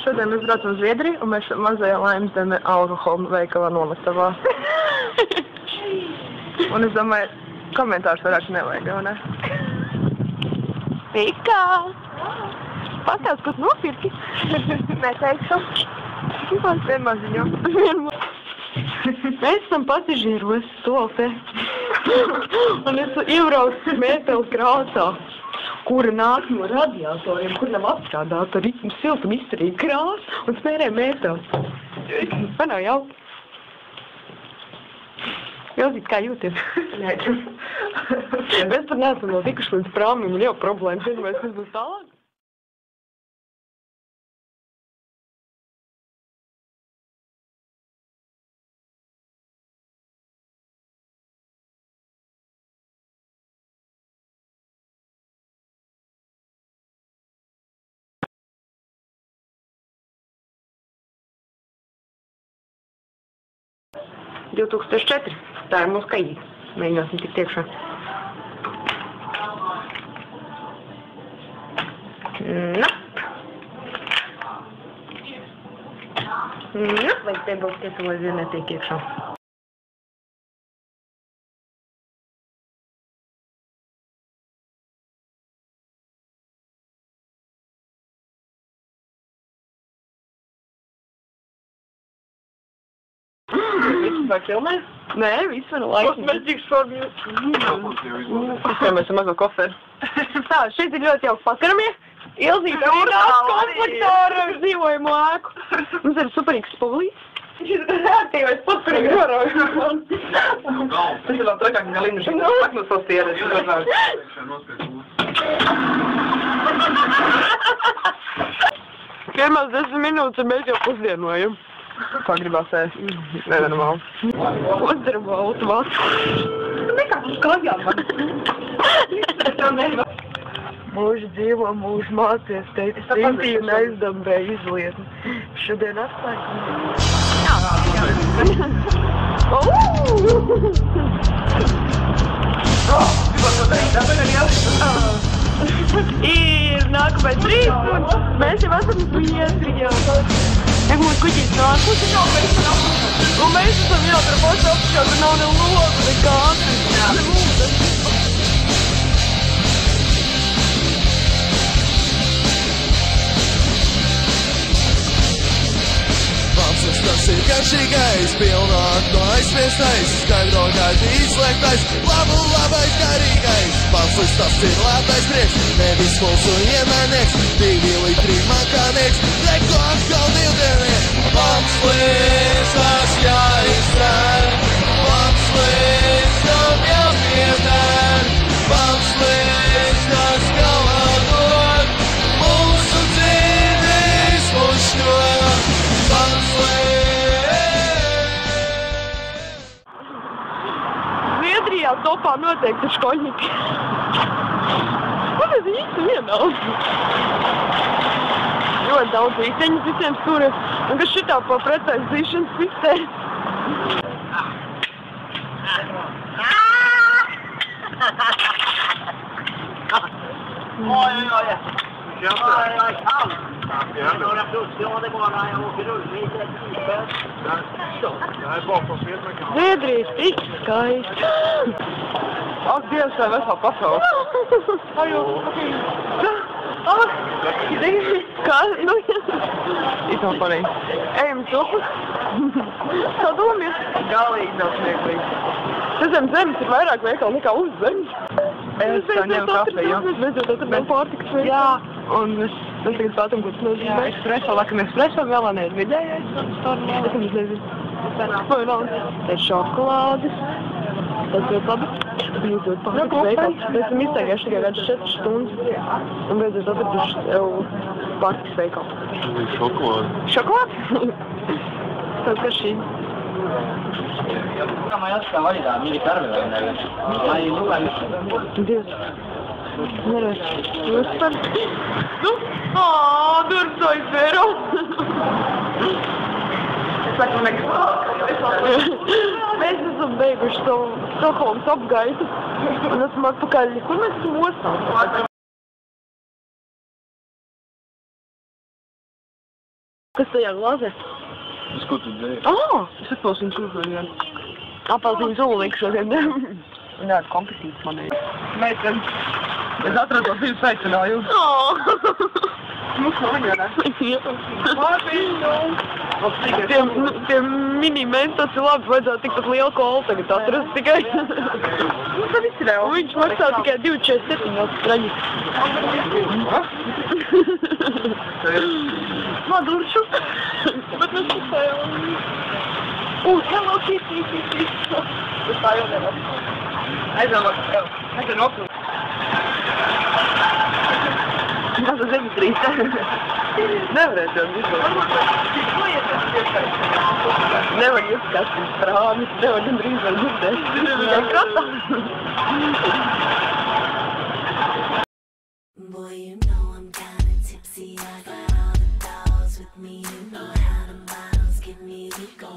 Šodien mēs braucam uz Zviedriju, un mēs mazajā laimes dienā alkohola veikalā noliktavā. Un es domāju, komentārus vairāk nevajag, jau ne? Vika! Pastāst, kas nopirki? Neteikšu. Vienmēr ziņo. Mēs esam pasažieros stolpe. Un es iebraucu mēteles krāsā, kura nāk no radiatoriem, kur nav apstrādāta ar siltumu izturīgu krāsu un smērē mēteles. Man nav jauki. Jozīt, kā jūties? Nēķu. Mēs pat neesam vēl tikuši līdz prāmim un jau problēmas. Zinājumais, kas būs tālāk? – 2004. Tā ir mūsu kaīga. Mēģināsim tikt iekšā. Vajag piebilsties, lai vien netiek iekšā. Viss vai filmē? Nē, viss var laikam. Mēs tik formjus. Mēs esam mazo koferu. Tā, šeit ir ļoti jauks paskaramies. Ilzīte arī nāk komplektā ar dzīvojumu ēku. Mums ir superīgs spulīs. Šis ir reaktīvais pats, kur ir grorauj. Tas ir vēl trakāk, kā Linda šeit sāk no savas pieredzes. Pirmās 10 minūtes un mēs jau pusdienojam. Pagribās ēst. Nenormāli. Uzdarbu automātu. Nekā uz kājām man. Mūži dzīvo, mūži mācies, teica Sintī un aizdambēja izlietni. Šodien atklājumi. Ir nākamais rīts un mēs jau esam Zviedrijā. Mūsu kuģis nākus. Un mēs esam jau par pašu apšķā, ka nav ne logu, ne kāds. Pamsus tas ir garšīgais, pilnāk no aizspiestais, skaidro gaidi izslēgtais, labais garīgais. Pamsus tas ir lētais prieks, nevis mūsu iemēnieks, 2 litri makānieks, neko atkal divdienieks. Pamslīs tas jāizcer, pamslīs tam jāpieder, pamslīs tas galā dod, mūsu dzīves mušķo. Zviedrijā topā noteikti ir škoļņiki. Man ir īsti vienalga. Ļoti daudz vīteņus visiem stūriem. Un kas šitā pa precēs zīšanas pistē. Zviedrija ir tik skaista. Ak, Dievs, vai vesela pasaule. Kā? Īstam panīgi. Ejam sopu. Kā domies? Galīgi nav smieklīgi. Tas zem zemes ir vairāk veikali nekā uz zemes. Es ņemu kafiju. Mēs beidzot atradām pārtikas veikalu. Jā, un Mēs tagad pētam, ko tas nozīmē. espresso, laikam espresso vēl nē, vidējais. Es nezinu. Vai nav? Te ir šokolādes. Tas ļoti labi. Jūs ļoti pārtikas veikals. Mēs esam izteigājuši tikai kāds 4 stundas. Un beidzot atraduši tev pārtikas veikalu. Šokolādi. Šokolāde? Tas kā šī. Ma jatka valida, mingi tarve või midagi. Ma ei lugenud. Dievs. Neredz. Jūs par... Nu? Durvis aizvēro. Es laikam Mēs esam beiguši savu Stokholmas apgaitu. Un esam atpakaļ. Kur mēs esam ostā? Kas tajā glāzē? Tas, ko tu dari? Es atpalsinu šodien. Apelsīnu zulu liku šodien. Jā, kompetīts man ir. Meitene, es atradu to dzīves aicinājumu. Mums nav viņā, Tie mini mentos ir labi, vajadzētu tikpat lielu kolu tagad atrast tikai. Tas viss ir jau. Viņš maksā tikai 2,47 jau traģis. Maduršu. Bet mēs šitājām. Hello Kitty. Tas tā jau nevar. Aizvien okru. Tas ir zemestrīce. Nevarētu jau visu. Nevar just kāds prāmis, nevar gandrīz vēl dzirdēt. Tikai krata. Boy, you know I'm kinda tipsy. I got all the dolls with me. You know how the models get me. We go